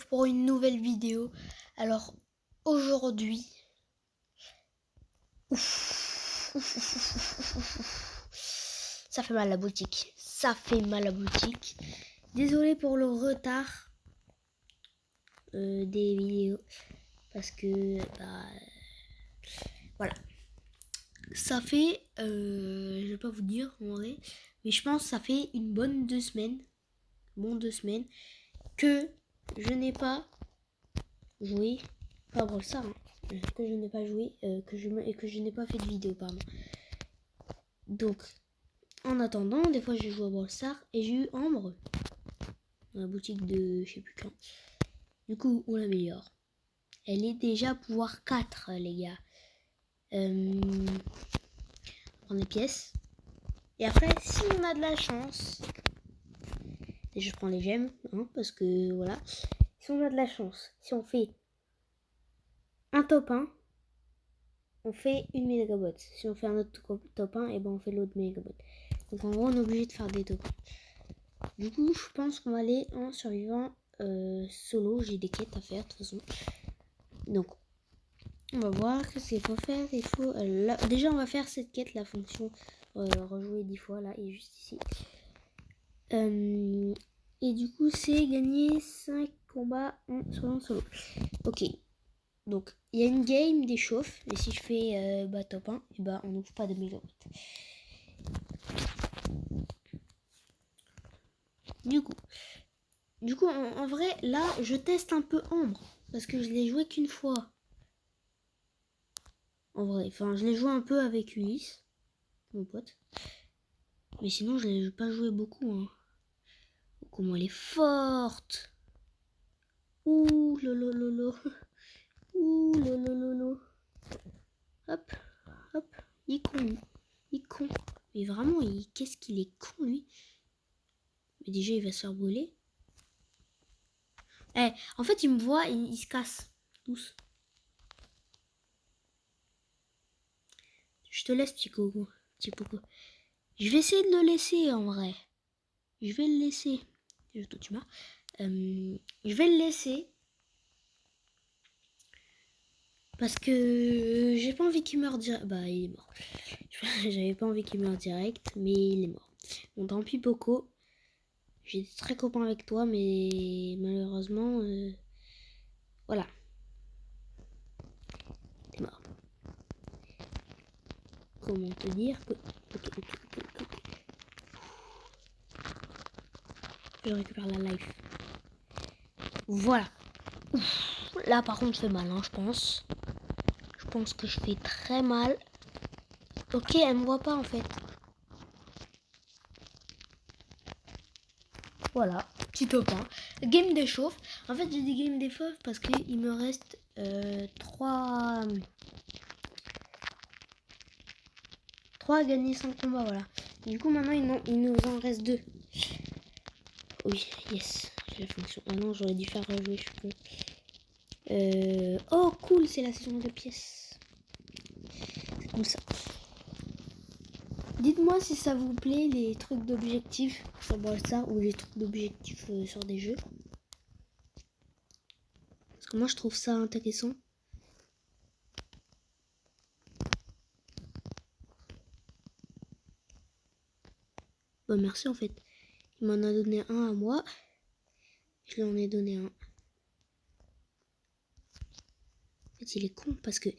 Pour une nouvelle vidéo. Alors aujourd'hui, ça fait mal à la boutique. Ça fait mal à la boutique. Désolé pour le retard des vidéos parce que voilà. Ça fait, je vais pas vous dire en vrai, mais je pense que ça fait une bonne 2 semaines, que je n'ai pas joué, pas Brawl Stars, que je n'ai pas joué, que je n'ai pas fait de vidéo, pardon. Donc, en attendant, des fois j'ai joué à Brawl Stars et j'ai eu Ambre dans la boutique de je sais plus quand. Du coup, on l'améliore. Elle est déjà pouvoir 4, les gars. On prend des pièces. Et après, si on a de la chance, et je prends les gemmes, parce que voilà. Si on a de la chance, si on fait un top 1, on fait une mégabot. Si on fait un autre top 1, et ben on fait l'autre mégabot. Donc en gros, on est obligé de faire des top 1. Du coup, je pense qu'on va aller en survivant solo. J'ai des quêtes à faire de toute façon. Donc, on va voir ce qu'il faut faire. Il faut là, déjà, on va faire cette quête, la fonction rejouer 10 fois. Là, et juste ici. Et du coup, c'est gagner 5 combats en solo. Ok. Donc, il y a une game d'échauffe. Et si je fais top 1, et on n'ouvre pas de mégabot. Du coup, en vrai, là, je teste un peu Ambre. Parce que je l'ai joué qu'une fois. En vrai, enfin, je l'ai joué un peu avec Ulysse, mon pote. Mais sinon, je l'ai pas joué beaucoup. Comment elle est forte. Ouh, lolo. Ouh, lolo. Hop, hop. Il est con. Mais vraiment, qu'est-ce qu'il est con, lui. Mais déjà, il va se faire brûler. En fait, il me voit, il se casse. Tous. Je te laisse, petit coco. Je vais essayer de le laisser, en vrai. Je vais le laisser. Je vais le laisser. Parce que j'ai pas envie qu'il meure direct. Bah, il est mort. J'avais pas envie qu'il meure direct, mais il est mort. Bon, tant pis, Poco. J'étais très copain avec toi, mais malheureusement, voilà. T'es mort. Comment te dire que... Je récupère la life. Voilà. Ouf. Là, par contre, je fais mal, je pense. Je pense que je fais très mal. Ok, elle me voit pas, en fait. Voilà, petit top 1. Game d'échauffe. En fait, j'ai des games d'échauffe parce qu'il me reste 3 à gagner 5 combats, voilà. Du coup, maintenant, il nous en reste 2. Oui, yes, j'ai la fonction. Ah non, j'aurais dû faire rejouer, je suis con. Oh, cool, c'est la saison de pièces. C'est comme ça. Dites-moi si ça vous plaît, les trucs d'objectifs sur Brawl Stars ou les trucs d'objectifs sur des jeux. Parce que moi, je trouve ça intéressant. Bah, merci, en fait. Il m'en a donné un à moi. Je lui en ai donné un. En fait, il est con parce que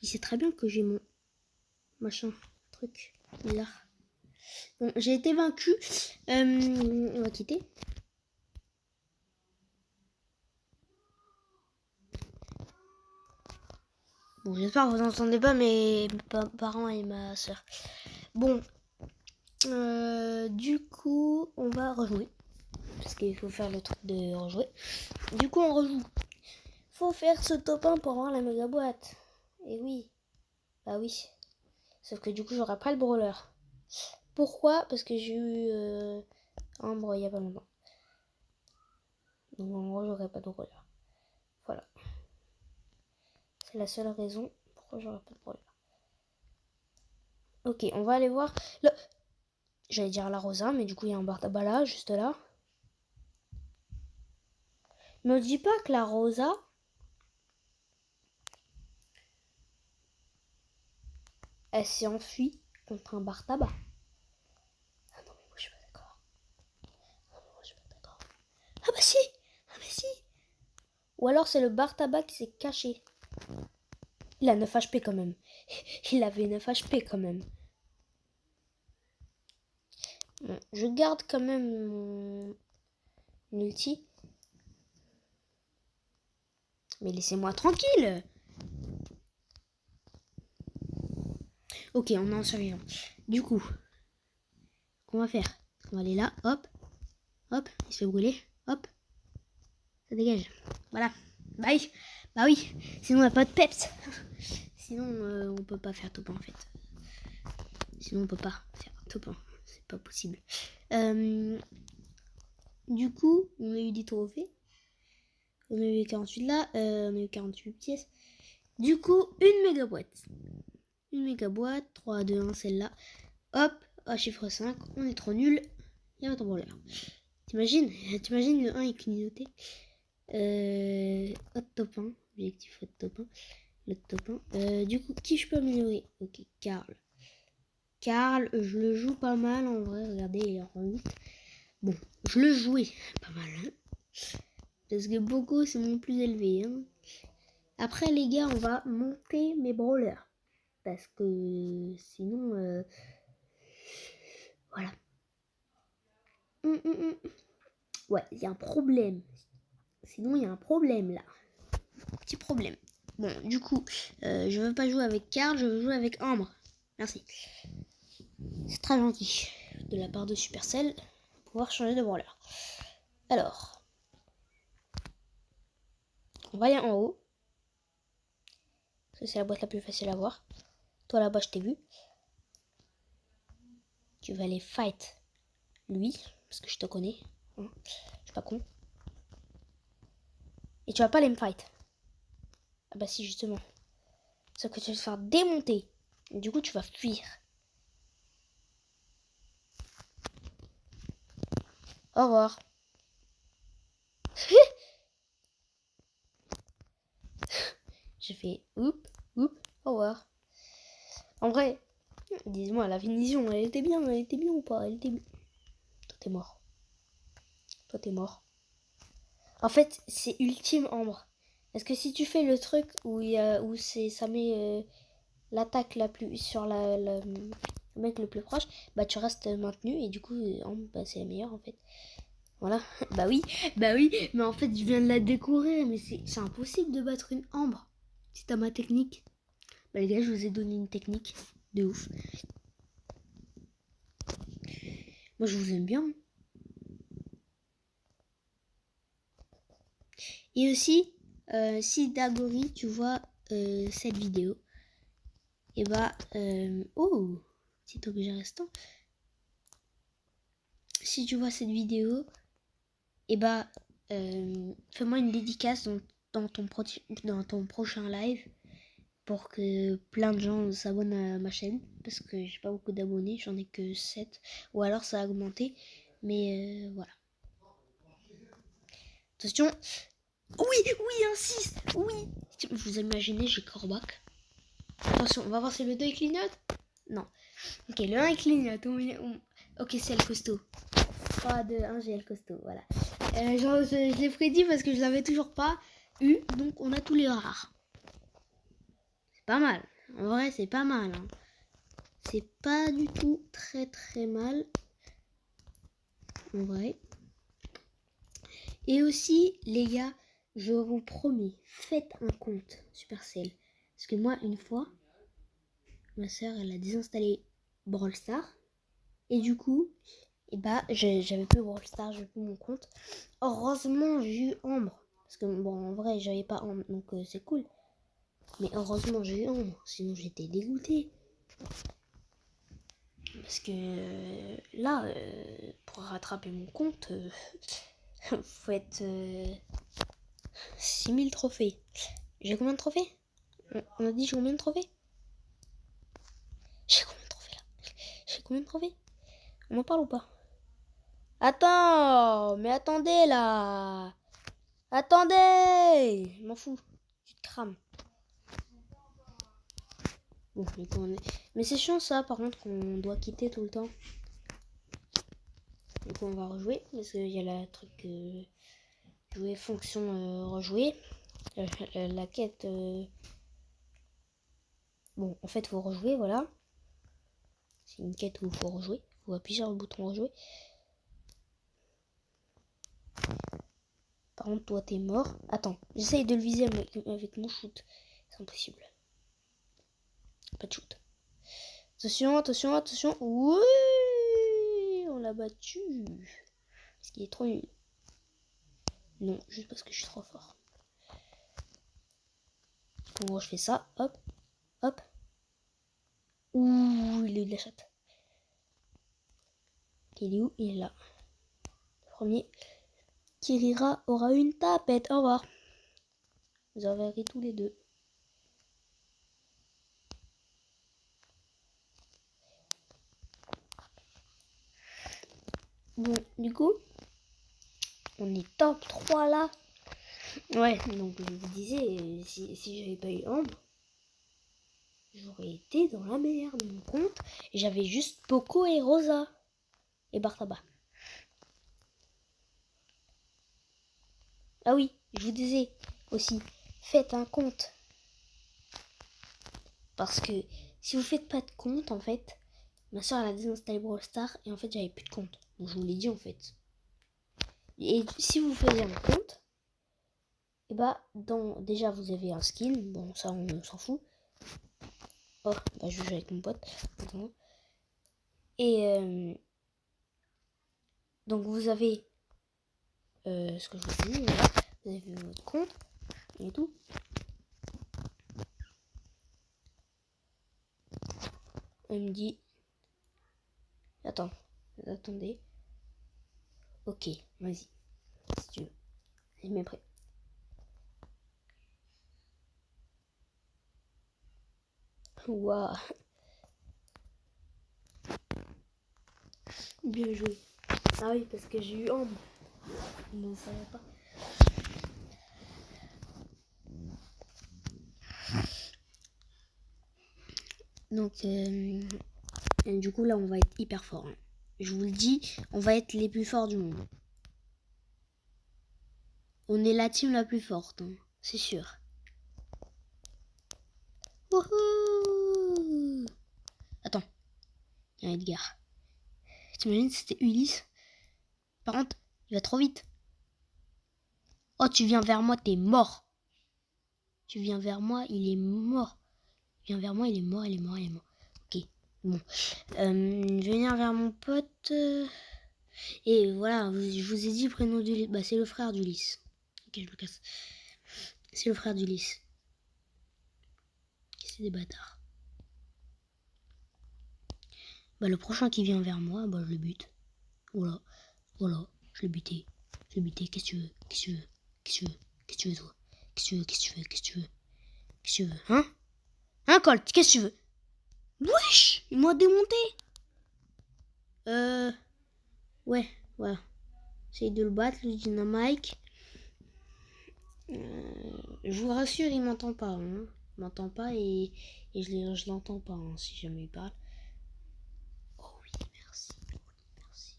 il sait très bien que j'ai mon machin, truc, bizarre. Bon, j'ai été vaincue. On va quitter. Bon, j'espère que vous n'entendez pas mes parents et ma soeur. Bon, du coup, on va rejouer. Parce qu'il faut faire le truc de rejouer. Du coup, on rejoue. Faut faire ce top 1 pour avoir la méga boîte. Et oui. Bah oui. Sauf que du coup, j'aurai pas le brawler. Pourquoi? Parce que j'ai eu Ambre il y a pas longtemps. Donc en gros, j'aurai pas de brawler. Voilà. C'est la seule raison pourquoi j'aurai pas de brawler. Ok, on va aller voir. J'allais dire la Rosa, mais du coup, il y a un Bartabala juste là. Me dis pas que la Rosa, elle s'est enfuie contre un bar tabac. Ah non, mais moi je suis pas d'accord. Ah non, moi je suis pas d'accord. Ah bah si. Ah bah si. Ou alors c'est le bar tabac qui s'est caché. Il a 9 HP quand même. Il avait 9 HP quand même. Bon, je garde quand même mon ulti. Mais laissez-moi tranquille. Ok, on est en survivant. Du coup, qu'on va faire? On va aller là, hop, hop, il se fait brûler, hop, ça dégage. Voilà, bye. Bah oui, sinon on n'a pas de peps. Sinon on peut pas faire top 1 en fait. Sinon on peut pas faire top 1, c'est pas possible. Du coup, on a eu des trophées. On a eu 48 là, on a eu 48 pièces. Du coup, une méga boîte. Une méga boîte, 3, 2, 1, celle-là. Hop, à chiffre 5, on est trop nul. Il y a un tambour là. T'imagines le 1 est clignoté. Hot top 1. Objectif hot top 1. Le top 1. Du coup, qui je peux améliorer? Ok, Karl. Karl, je le joue pas mal en vrai. Regardez, il est en 8. Bon, je le jouais pas mal. Hein, parce que beaucoup c'est mon plus élevé. Hein. Après, les gars, on va monter mes brawlers. Parce que sinon, voilà. Ouais, il y a un problème. Sinon, il y a un problème là. Petit problème. Bon, du coup, je veux pas jouer avec Karl, je veux jouer avec Ambre. Merci. C'est très gentil de la part de Supercell de pouvoir changer de brawler. Alors, on va aller en haut. Parce que c'est la boîte la plus facile à voir. Toi là-bas, je t'ai vu. Tu vas aller fight lui, parce que je te connais. Hein. Je suis pas con. Et tu vas pas aller me fight. Ah bah si, justement. Sauf que tu vas te faire démonter. Et du coup, tu vas fuir. Au revoir. J'ai fait oup, au revoir. En vrai, dis-moi, la finition, elle était bien ou pas? Elle était bien. Toi, t'es mort. Toi, t'es mort. En fait, c'est ultime Ambre. Parce que si tu fais le truc où ça met l'attaque la plus sur le mec le plus proche, bah tu restes maintenu et du coup, Ambre, bah, c'est la meilleure en fait. Voilà. Bah oui, mais en fait, je viens de la découvrir, mais c'est impossible de battre une Ambre si t'as ma technique. Bah les gars, je vous ai donné une technique de ouf. Moi, je vous aime bien. Et aussi, si Dagori, tu vois cette vidéo, et bah, oh, petit objet restant. Si tu vois cette vidéo, et bah, fais-moi une dédicace dans ton prochain live pour que plein de gens s'abonnent à ma chaîne parce que j'ai pas beaucoup d'abonnés, j'en ai que 7 ou alors ça a augmenté, mais voilà. Attention. Oui, un 6. Oui. Vous imaginez, j'ai Corbac. Attention, on va voir si le 2 il clignote. Non. Ok, le 1 il clignote. Ok, c'est le costaud. 3, 2, 1, j'ai le costaud. Voilà. Je l'ai prédit parce que je l'avais toujours pas eu. Donc, on a tous les rares. C'est pas mal. En vrai, c'est pas mal. Hein. C'est pas du tout très mal. En vrai. Et aussi, les gars, je vous promets, faites un compte Supercell. Parce que moi, une fois, ma soeur, elle a désinstallé Brawl Stars. Et du coup, j'avais plus Brawl Stars, j'avais plus mon compte. Heureusement, j'ai eu Ambre. Parce que, bon, en vrai, j'avais pas Ambre, donc c'est cool. Mais heureusement, j'ai eu Ambre. Sinon, j'étais dégoûtée. Parce que là, pour rattraper mon compte, faut être 6000 trophées. J'ai combien de trophées? On a dit j'ai combien de trophées? J'ai combien de trophées là? J'ai combien de trophées? On en parle ou pas? Attends, mais attendez là. Attendez! Je m'en fous. Tu te crames. Bon, du coup, mais c'est chiant ça, par contre, qu'on doit quitter tout le temps. Du coup, on va rejouer. Parce qu'il y a la truc jouer fonction rejouer. La quête. Bon, en fait, faut rejouer, voilà. C'est une quête où il faut rejouer. Il faut appuyer sur le bouton rejouer. Par contre, toi, t'es mort. Attends, j'essaye de le viser avec mon shoot. C'est impossible. Pas de shoot. Attention, attention, attention. Oui, on l'a battu. Parce qu'il est trop nul. Non, juste parce que je suis trop fort. Bon, je fais ça. Hop, hop. Ouh, il a eu de la chatte. Il est où? Il est là. Le premier qui rira aura une tapette. Au revoir. Vous avez ri tous les deux. Bon, du coup, on est top 3 là. Ouais, donc je vous disais, si j'avais pas eu Ambre, j'aurais été dans la merde de mon compte. Et j'avais juste Poco et Rosa. Et Bartaba. Ah oui, je vous disais aussi, faites un compte. Parce que si vous faites pas de compte, en fait, ma soeur elle a désinstallé Brawl Stars et en fait j'avais plus de compte. Donc je vous l'ai dit en fait. Et si vous faisiez un compte, et bah déjà vous avez un skin, bon ça on s'en fout. Oh, bah je joue avec mon pote. Et donc vous avez ce que je vous dis, voilà. Vous avez votre compte et tout. Elle me dit, attendez. Ok, vas-y, si tu veux. Je mets prêt. Waouh. Bien joué. Ah oui, parce que j'ai eu Ambre. Non, ça va pas. Donc, du coup, là, on va être hyper fort. Hein. Je vous le dis, on va être les plus forts du monde. On est la team la plus forte, hein, c'est sûr. Wouhou! Attends, il y a Edgar. T'imagines si c'était Ulysse? Par contre, il va trop vite. Oh, tu viens vers moi, t'es mort. Tu viens vers moi, il est mort. Tu viens vers moi, il est mort, il est mort, il est mort. Ok, bon. Je vais venir vers mon pote. Et voilà, je vous ai dit le prénom d'Ulysse. Bah, c'est le frère d'Ulysse. Ok, je me casse. C'est le frère d'Ulysse. C'est des bâtards. Bah, le prochain qui vient vers moi, bah, je le bute. Voilà, voilà, je l'ai buté. Je l'ai buté, qu'est-ce que tu veux? Qu'est-ce que tu veux? Qu'est-ce que tu veux? Qu'est-ce que tu veux, toi? Qu'est-ce que tu veux? Qu'est-ce que tu veux? Qu'est-ce que tu veux? Qu'est-ce que tu veux? Hein? Hein, Colt? Qu'est-ce que tu veux? Wesh! Il m'a démonté! Ouais, voilà. J'essaye de le battre, le dynamite. Je vous rassure, il m'entend pas. Hein. Il m'entend pas et je l'entends pas hein, si jamais il parle. Oh oui, merci. Merci.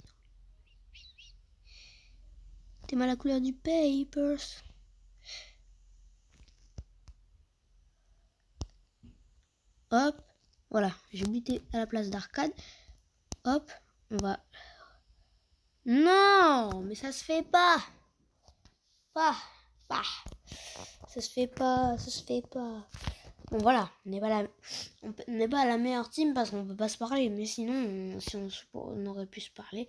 T'aimes la couleur du papers. Hop, voilà, j'ai buté à la place d'arcade. Hop, on va... Non, mais ça se fait pas. Ça se fait pas, ça se fait pas. Bon voilà, on n'est pas la meilleure team parce qu'on peut pas se parler. Mais sinon, si on aurait pu se parler,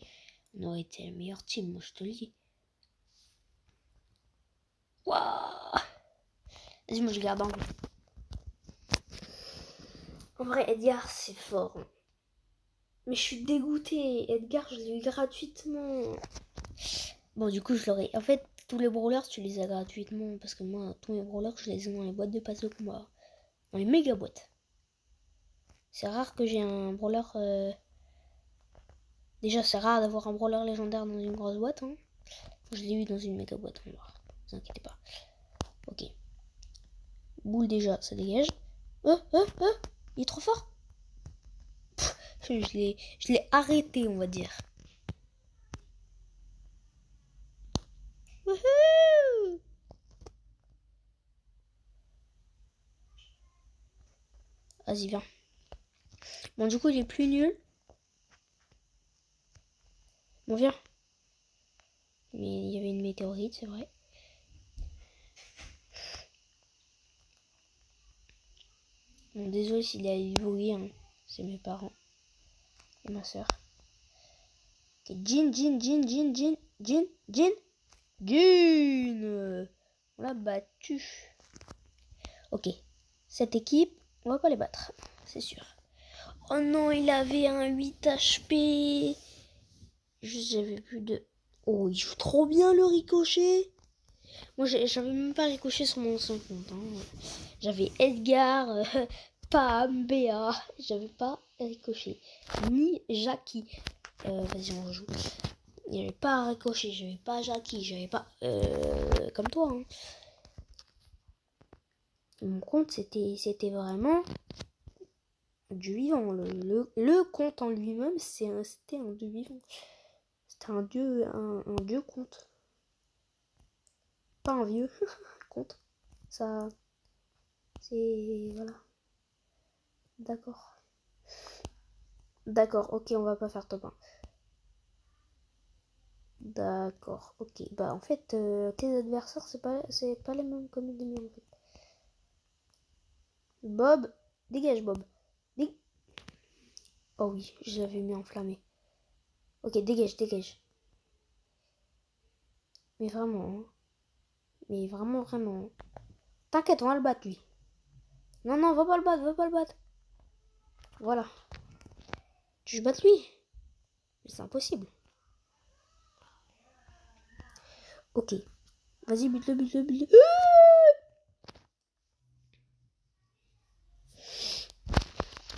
on aurait été la meilleure team, moi je te le dis. Waouh. Vas-y, moi je garde angle. En vrai, Edgar, c'est fort. Mais je suis dégoûtée. Edgar, je l'ai eu gratuitement. Bon, du coup, je l'aurais... En fait, tous les brawlers, tu les as gratuitement. Parce que moi, tous mes brawlers, je les ai dans les boîtes de passe de combat. Dans les méga boîtes. C'est rare que j'ai un brawler... Déjà, c'est rare d'avoir un brawler légendaire dans une grosse boîte. Hein. Je l'ai eu dans une méga boîte en noir. vous inquiétez pas. Ok. Boule déjà, ça dégage. Il est trop fort. Je l'ai arrêté, on va dire. Wouhou! Vas-y, viens. Bon, du coup, il est plus nul. Bon, viens. Mais il y avait une météorite, c'est vrai. Bon, désolé s'il y a eu du bruit, hein. C'est mes parents. Et ma soeur. Ok, Jean. On l'a battu. Ok. Cette équipe, on va pas les battre. C'est sûr. Oh non, il avait un 8 HP. Juste, j'avais plus de... Oh, il joue trop bien le ricochet. Moi, j'avais même pas ricochet sur mon ancien compte. Hein. J'avais Edgar, Pam, Béa. J'avais pas ricochet. Ni Jackie. Vas-y, on joue. Il n'y avait pas ricochet, j'avais pas Jackie, j'avais pas... comme toi. Hein. Mon compte, c'était vraiment du vivant. Le compte en lui-même, c'était un dieu vivant. C'était un dieu compte. Pas un vieux compte. Ça... C'est... Voilà. D'accord. D'accord, ok, on va pas faire top 1. D'accord, ok. Bah en fait, tes adversaires, c'est pas les mêmes comme les miens en fait. Bob, dégage Bob. Oh oui, je l'avais mis enflammé. Ok, dégage. Mais vraiment, hein. Mais vraiment. T'inquiète, on va le battre lui. Non, va pas le battre. Voilà. Tu veux battre lui? Mais c'est impossible. Ok. Vas-y, bute-le.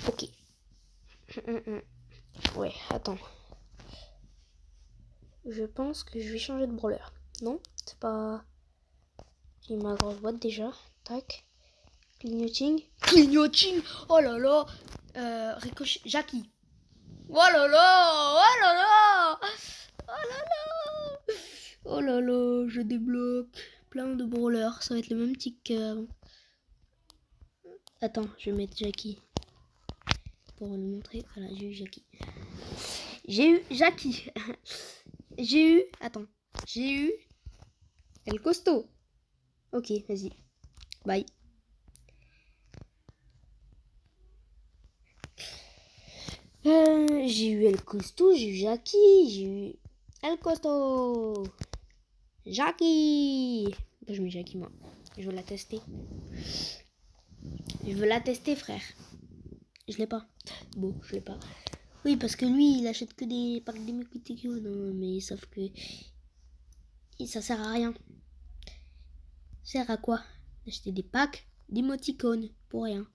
Ok. Ouais, attends. Je pense que je vais changer de brawler. Non, c'est pas... J'ai ma grosse boîte déjà. Tac. Clignoting. Oh là là. Ricochet. Jackie. Oh là là. Oh là là, je débloque plein de brawlers. Ça va être le même tic qu'avant. Attends, je vais mettre Jackie. Pour le montrer. Voilà, j'ai eu Jackie. J'ai eu El Costaud. Ok, vas-y. Bye. J'ai eu El Costaud, j'ai eu Jackie, j'ai eu El Costaud. Jackie. Je mets Jackie, moi. Je veux la tester. Frère. Je l'ai pas. Bon, je l'ai pas. Oui, parce que lui, il achète que des packs d'émoticônes. Non, mais sauf que... ça sert à rien. Ça sert à quoi d'acheter des packs d'émoticônes pour rien.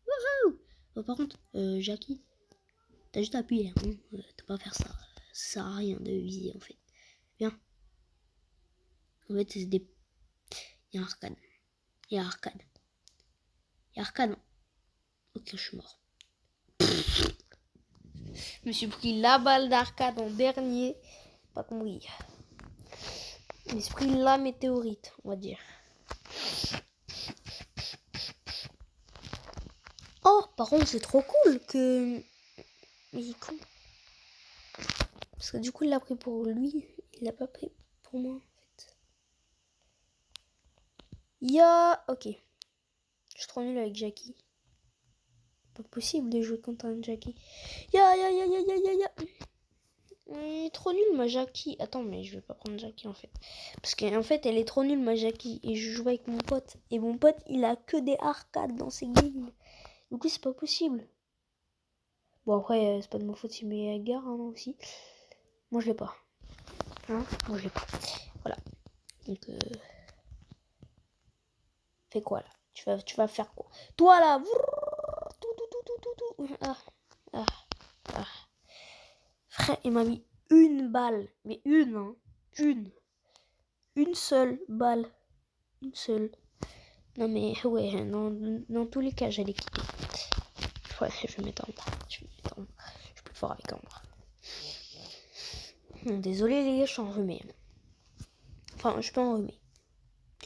Wouhou. Oh, par contre, Jackie, t'as juste à appuyer. Hein. T'as pas à faire ça. Ça sert à rien de viser, en fait. Viens. En fait, c'est des... Il y a arcade. Ok, je suis mort. Je me suis pris la balle d'arcade en dernier. Pas compris. Je me suis pris la météorite, on va dire. Oh, par contre, c'est trop cool que... Mais il est con. Parce que du coup, il l'a pris pour lui. Il l'a pas pris pour moi, en fait. Ok. Je suis trop nulle avec Jackie. Pas possible de jouer contre un Jackie. Il est trop nulle ma Jackie. Attends, mais je vais pas prendre Jackie en fait. Parce qu'en fait, elle est trop nulle ma Jackie. Et je joue avec mon pote. Et mon pote, il a que des arcades dans ses games. Du coup, c'est pas possible. Bon, après, c'est pas de ma faute si mes Edgar hein, aussi. Moi, je l'ai pas. Hein, moi, je l'ai pas. Voilà. Donc, fais quoi là? Tu vas faire quoi? Toi là! Ah. Frère, il m'a mis une balle. Mais une, hein. Une. une seule balle. Une seule. Non mais ouais, dans tous les cas, j'allais quitter. Ouais, je vais m'étendre. Je suis plus fort avec Ambre. Désolé les gars, je suis enrhumé. Enfin, je suis pas enrhumé.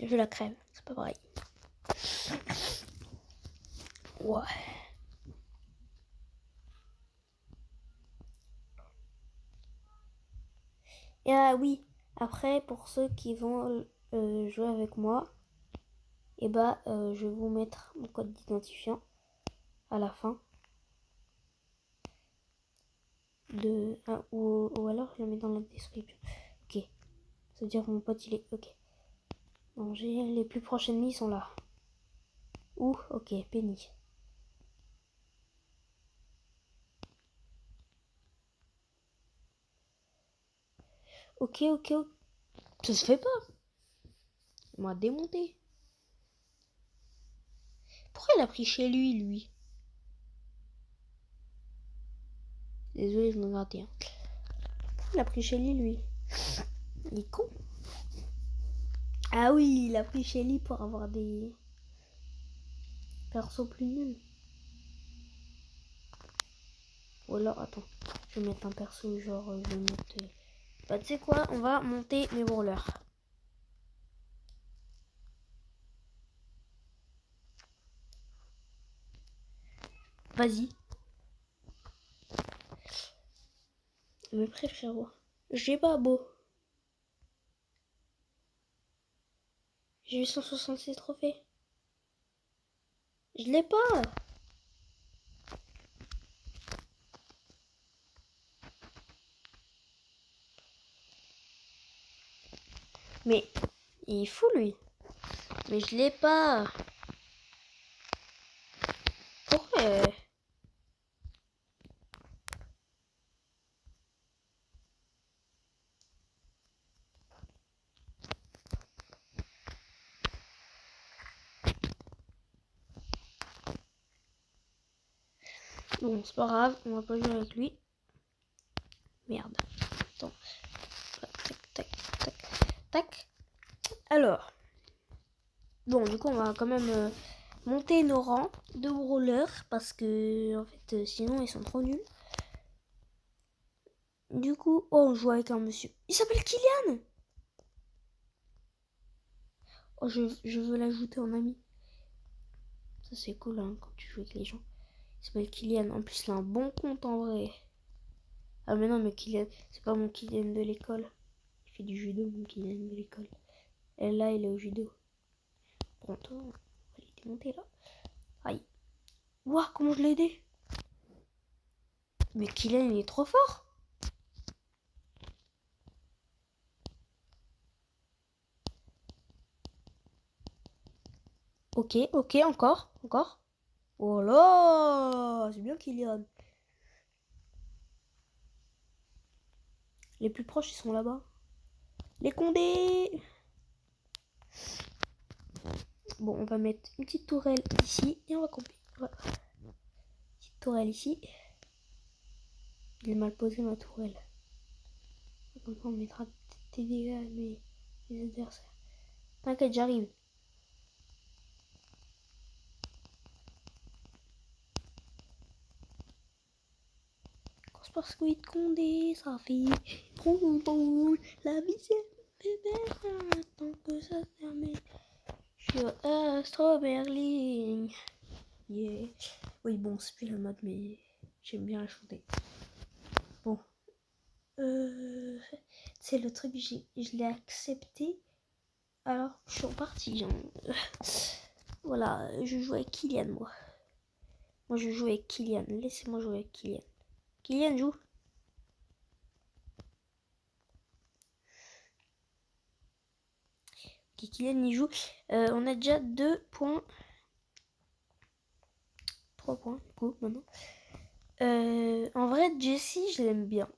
Je la crève, c'est pas pareil. Ouais. Et ah oui, après, pour ceux qui vont jouer avec moi, et bah, je vais vous mettre mon code d'identifiant à la fin. Ou alors je le mets dans la description. Ok. Ça veut dire que mon pote il est. Ok. Non, les plus proches ennemis sont là. Ouh, ok, Penny. Ok. Ça se fait pas. Il m'a démonté. Pourquoi il a pris chez lui Désolé, je me grattais. Hein. Pourquoi il a pris chez lui Il est con. Ah oui, il a pris chez lui pour avoir des persos plus nuls. Ou alors, attends, je vais mettre un perso genre, je vais mettre... Bah tu sais quoi, on va monter mes brawlers. Vas-y. Mes préféros. J'ai pas beau. J'ai eu 166 trophées. Je l'ai pas. Mais il est fou lui. Mais je l'ai pas. Pourquoi Bon, c'est pas grave, on va pas jouer avec lui. Merde. Attends. Tac. Alors. Bon, du coup, on va quand même monter nos rangs de brawlers parce que, en fait, sinon, ils sont trop nuls. Du coup, oh, on joue avec un monsieur. Il s'appelle Kylian. Oh, je veux l'ajouter en ami. Ça, c'est cool, hein, quand tu joues avec les gens. Il s'appelle Kylian. En plus, il a un bon compte en vrai. Ah, mais non, mais Kylian, c'est pas mon Kylian de l'école. Il fait du judo, mon Kylian de l'école. Et là, il est au judo. Pronto, on va les démonter là. Aïe. Ouah, comment je l'ai aidé? Mais Kylian, il est trop fort. Ok, encore. Oh là, c'est bien Kylian. Les plus proches, ils sont là-bas. Les condés. Bon, on va mettre une petite tourelle ici et on va camper. Voilà. Petite tourelle ici. J'ai mal posé ma tourelle. Comme ça, on mettra tes dégâts à mes adversaires. T'inquiète, j'arrive. Parce que de Condé, ça fait roule. La vie c'est belle tant que ça se termine. Je suis à Strawberry. Yeah. Oui, bon, c'est plus le mode, mais j'aime bien la chanter. Bon. C'est le truc, je l'ai accepté. Alors, je suis reparti. Voilà, je joue avec Kylian, moi. Moi, je joue avec Kylian. Laissez-moi jouer avec Kylian. Kylian joue. Ok, Kylian y joue. On a déjà 2 points. 3 points, du coup, maintenant. En vrai, Jessie, je l'aime bien.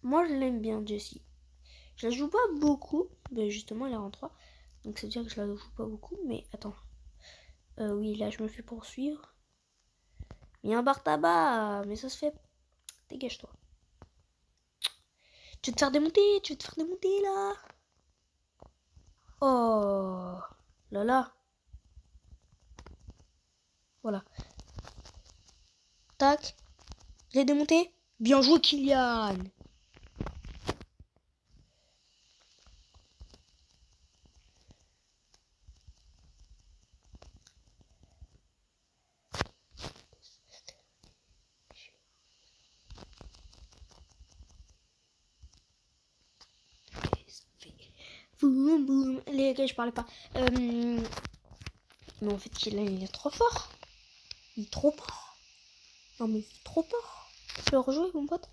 Moi, je l'aime bien, Jessie. Je la joue pas beaucoup. Ben, justement, elle est en 3. Donc, ça veut dire que je la joue pas beaucoup. Mais attends. Oui, là, je me fais poursuivre. Il y a un bar tabac. Mais ça se fait. Dégage-toi. Tu veux te faire démonter là. Oh là là. Voilà. Tac. Je l'ai démonté. Bien joué, Kylian. Boum, boum. Les gars, je parlais pas. Mais en fait, Kylian, il est trop fort. Il est trop fort. Non, mais il est trop fort. Tu veux rejouer, mon pote?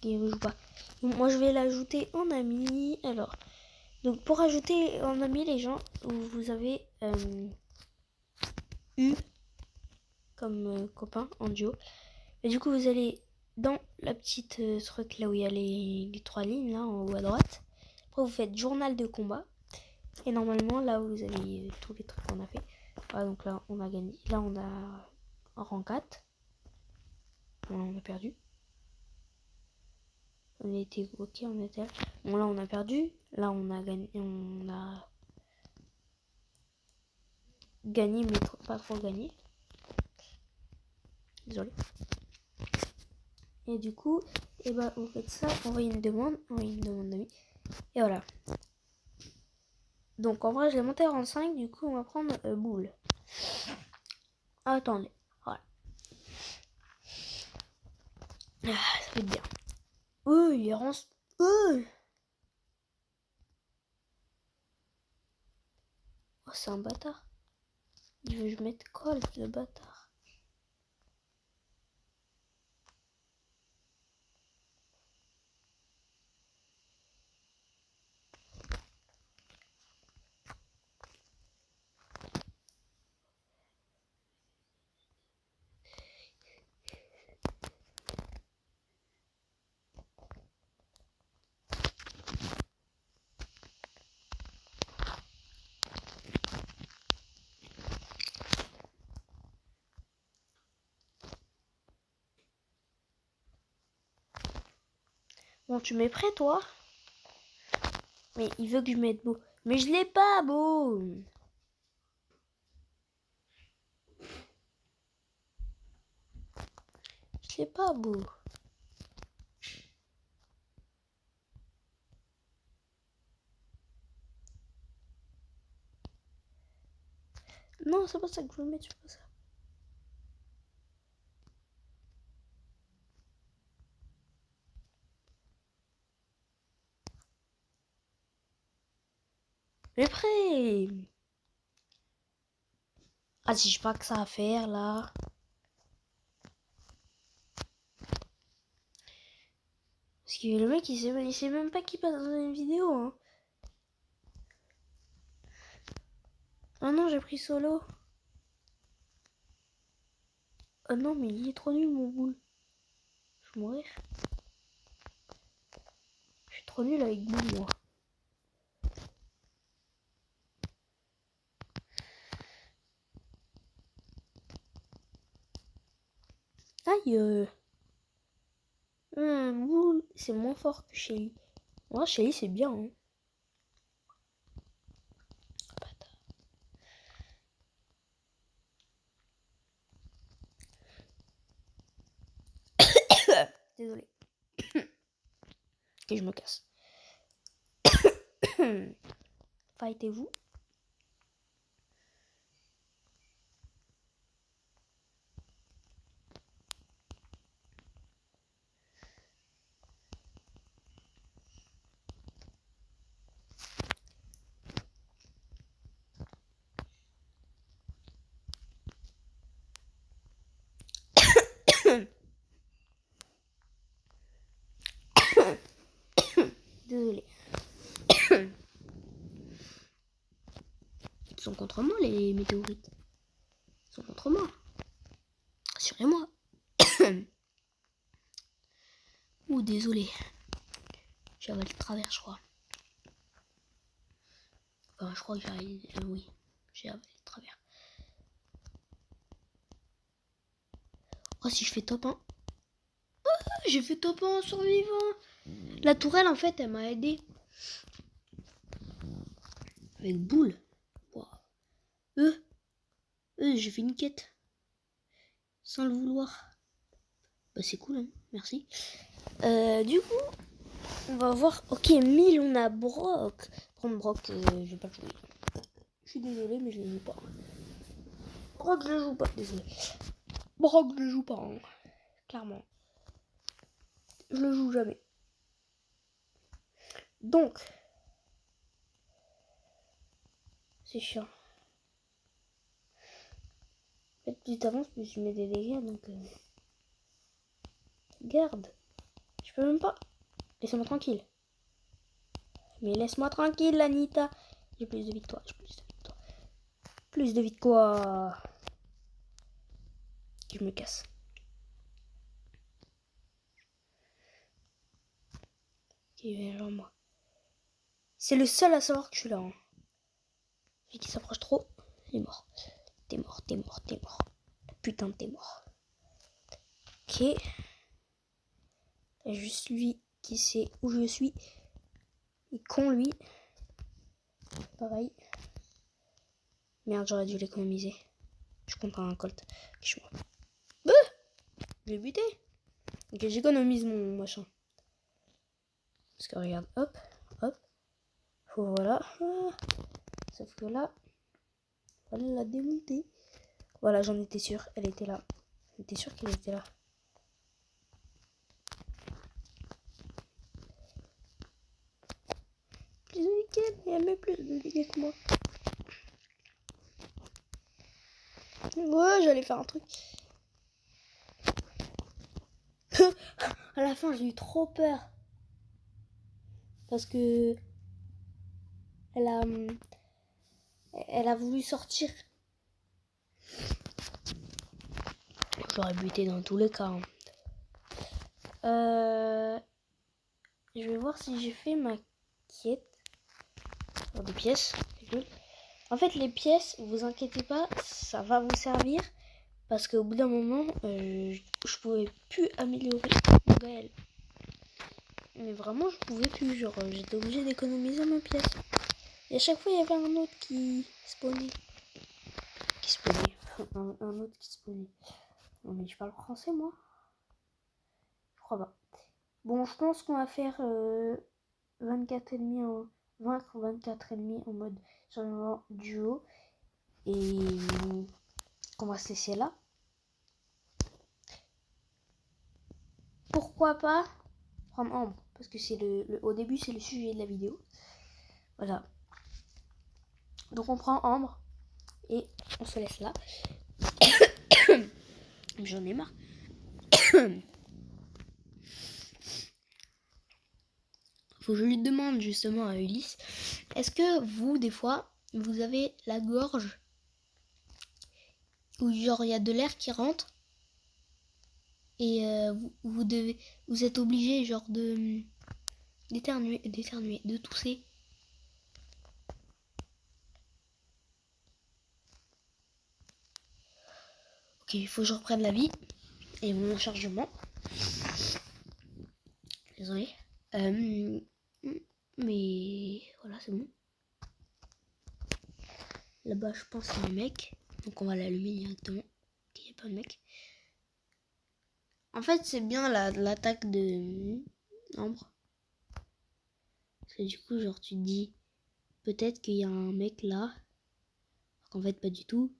Il ne joue pas. Donc, moi, je vais l'ajouter en ami. Alors, donc pour ajouter en ami les gens, vous avez U comme copain en duo. Et du coup, vous allez dans la petite truc là où il y a les 3 lignes là en haut à droite. Après, vous faites journal de combat. Et normalement, là vous avez tous les trucs qu'on a fait. Voilà, donc là, on a gagné. Là, on a un rang 4. Bon, là, on a perdu. On a été ok, on était là. Bon, là, on a perdu. Là, on a gagné. On a gagné, mais pas trop gagné. Désolé. Et du coup, et bah, vous faites ça, envoyez une demande d'amis. Et voilà. Donc en vrai, je l'ai monté en 5, du coup, on va prendre boule. Attendez, voilà. Ah, ça fait bien. Il est rang. Oh, c'est un bâtard. Il veut que je mette colle, le bâtard. Bon, tu mets prêt, toi? Mais il veut que je mette beau. Mais je l'ai pas, beau. Je l'ai pas, beau. Non, c'est pas ça que je veux mettre, c'est pas ça. Mais prêt. Ah, si j'ai pas que ça à faire, là. Parce que le mec, il sait même pas qu'il passe dans une vidéo, hein. Ah non, j'ai pris solo. Ah non, mais il est trop nul, mon boule. Je vais mourir. Je suis trop nul avec boule, moi. Aïe. Boule, c'est moins fort que Shelly. Moi, Shelly, c'est bien, hein. Désolé. Et je me casse. Fightez-vous. Désolé. Ils sont contre moi, les météorites. Ils sont contre moi. Rassurez-moi. Ouh, désolé. J'ai avalé le travers, je crois. Enfin, je crois que j'ai avalé... oui, j'ai avalé le travers. Oh, si je fais top 1. J'ai fait top 1 en survivant. La tourelle, en fait, elle m'a aidé. Avec boule. Wow. J'ai fait une quête. Sans le vouloir. Bah c'est cool, hein. Merci. Du coup, on va voir. Ok, 1000, on a Brock. Prendre Brock, je vais pas le jouer. Je suis désolée, mais je le joue pas. Brock, je le joue pas, désolé. Brock, je le joue pas, hein. Clairement. Je le joue jamais. Donc, c'est chiant. En fait, plus t'avances, plus tu mets des dégâts, donc... Garde. Je peux même pas. Laissez-moi tranquille. Mais laisse-moi tranquille, Anita. J'ai plus de victoire. Plus de victoire. Je me casse. Ok, viens vers moi. C'est le seul à savoir que je suis là. Hein. Celui qui s'approche trop, il est mort. T'es mort. Putain, t'es mort. Ok. Il y a juste lui qui sait où je suis. Il est con, lui. Pareil. Merde, j'aurais dû l'économiser. Je comprends un colt. Je suis mort. Je l'ai buté. Ok, j'économise mon machin. Parce que regarde, hop. Voilà. Sauf que là, voilà la démonter. Voilà, j'en étais sûr. Elle était là. J'étais sûr qu'elle était là. Plus de dégâts, mais elle met plus de dégâts que moi. Ouais, j'allais faire un truc. À la fin, j'ai eu trop peur. Parce que elle a voulu sortir. J'aurais buté dans tous les cas. Hein. Je vais voir si j'ai fait ma quête. Pour des pièces. En fait, les pièces, vous inquiétez pas, ça va vous servir. Parce qu'au bout d'un moment, je pouvais plus améliorer mon Gaël. Mais vraiment, je pouvais plus. Genre, j'étais obligée d'économiser mes pièces. Et à chaque fois, il y avait un autre qui spawnait. Un autre qui spawnait. Non, mais je parle français, moi. Je crois pas. Bon, je pense qu'on va faire 24 ennemis en... 24 ennemis en mode seulement duo. Et qu'on va se laisser là. Pourquoi pas prendre Ambre, parce que c'est au début c'est le sujet de la vidéo. Voilà. Donc on prend Ambre et on se laisse là. J'en ai marre. Faut que je lui demande justement à Ulysse, est-ce que vous des fois vous avez la gorge où genre il y a de l'air qui rentre et vous êtes obligé genre d'éternuer, de tousser. Ok, il faut que je reprenne la vie et mon chargement. Désolé. Mais voilà, c'est bon. Là-bas, je pense qu'il y a un mec. Donc on va l'allumer directement. Il n'y a pas de mec. En fait, c'est bien l'attaque de Ambre. Parce que du coup, genre, tu te dis peut-être qu'il y a un mec là. Alors qu'en fait, pas du tout.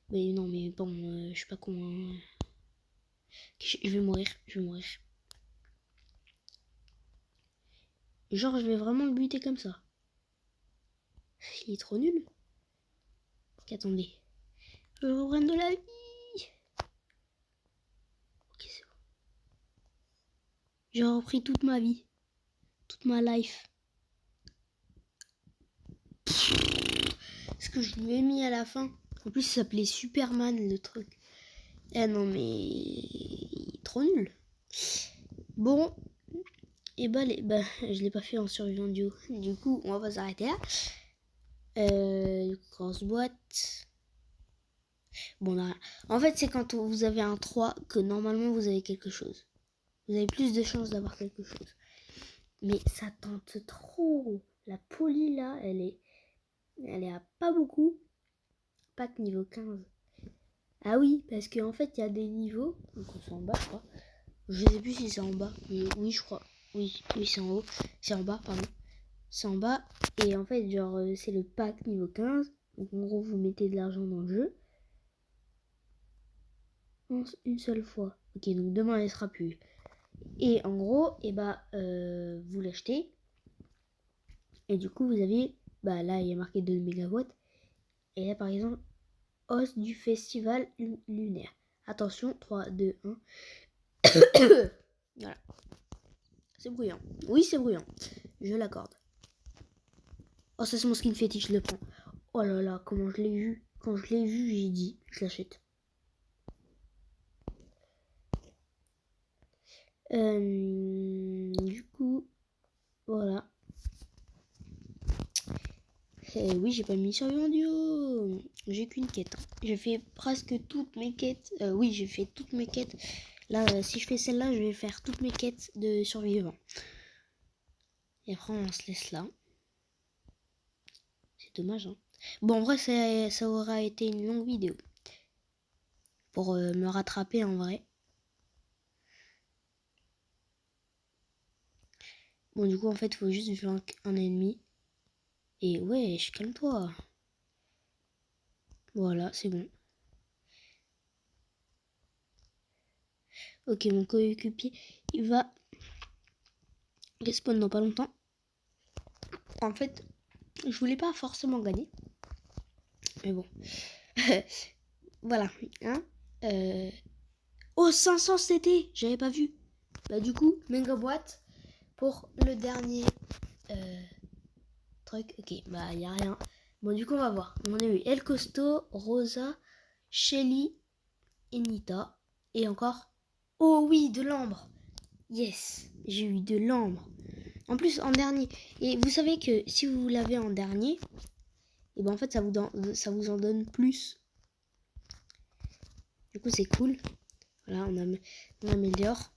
Mais non, mais bon, je suis pas con. Hein. Je vais mourir. Genre, je vais vraiment le buter comme ça. Il est trop nul. Ok, attendez. Je reprends de la vie. Ok, c'est bon. J'ai repris toute ma vie. Toute ma life. Ce que je lui ai mis à la fin. En plus, ça s'appelait Superman, le truc. Eh non, mais... il est trop nul. Bon. Et bah, je l'ai pas fait en survivant duo. Du coup, on va s'arrêter là. Grosse boîte. Bon, là. En fait, c'est quand vous avez un 3 que normalement vous avez quelque chose. Vous avez plus de chances d'avoir quelque chose. Mais ça tente trop. La poly là, elle est à pas beaucoup. Pack niveau 15. Ah oui, parce qu'en fait, il y a des niveaux. Donc c'est en bas, je crois. Je sais plus si c'est en bas. Oui, je crois. Oui, c'est en haut. C'est en bas, pardon. C'est en bas. Et en fait, genre, c'est le pack niveau 15. Donc en gros, vous mettez de l'argent dans le jeu. Une seule fois. Ok, donc demain, elle sera plus. Et en gros, vous l'achetez. Et du coup, vous avez... Bah là, il y a marqué 2 mégawatts. Et là, par exemple, hausse du festival lunaire. Attention, 3, 2, 1. Voilà. C'est bruyant. Oui, c'est bruyant. Je l'accorde. Oh, ça c'est mon skin fétiche, je le prends. Oh là là, comment je l'ai vu. Quand je l'ai vu, j'ai dit, je l'achète. Du coup, voilà. Oui, j'ai pas mis sur en duo. J'ai qu'une quête. J'ai fait presque toutes mes quêtes. Oui, j'ai fait toutes mes quêtes. Là, si je fais celle-là, je vais faire toutes mes quêtes de survivants. Et après, on se laisse là. C'est dommage, hein. Bon, en vrai, ça aura été une longue vidéo. Pour me rattraper, en vrai. Bon, du coup, en fait, il faut juste vaincre un ennemi. Et ouais, calme-toi. Voilà, c'est bon. Ok, mon coéquipier, il va respawn dans pas longtemps. En fait, je voulais pas forcément gagner. Mais bon. Voilà. Hein Oh, 500 CT, j'avais pas vu. Bah du coup, méga boîte pour le dernier truc. Ok, bah y a rien. Bon, du coup, on va voir. On a eu El Costo, Rosa, Shelly, Enita. Et encore... Oh oui, de l'ambre. Yes, j'ai eu de l'ambre. En plus, en dernier. Et vous savez que si vous l'avez en dernier, et ben en fait, ça vous en donne plus. Du coup, c'est cool. Voilà, on améliore.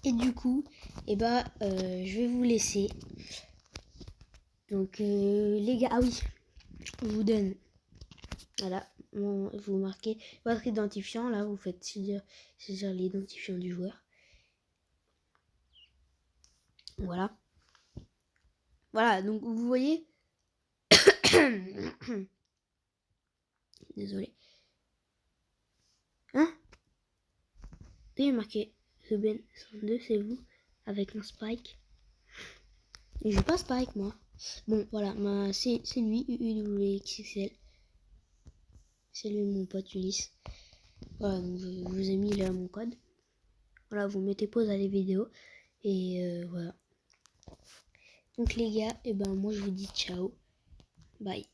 Et du coup, je vais vous laisser. Donc, les gars, ah oui, je vous donne. Voilà, vous marquez votre identifiant. Là, vous faites saisir l'identifiant du joueur. Voilà. Voilà, donc vous voyez. Désolé. Hein? Il y a marqué Ruben 102, c'est vous, avec un spike. Et je pas spike, moi. Bon, voilà, c'est lui, UWXXL. C'est lui, mon pote Ulysse. Voilà, donc je vous ai mis là mon code. Voilà, vous mettez pause à les vidéos. Et voilà. Donc les gars, moi je vous dis ciao. Bye.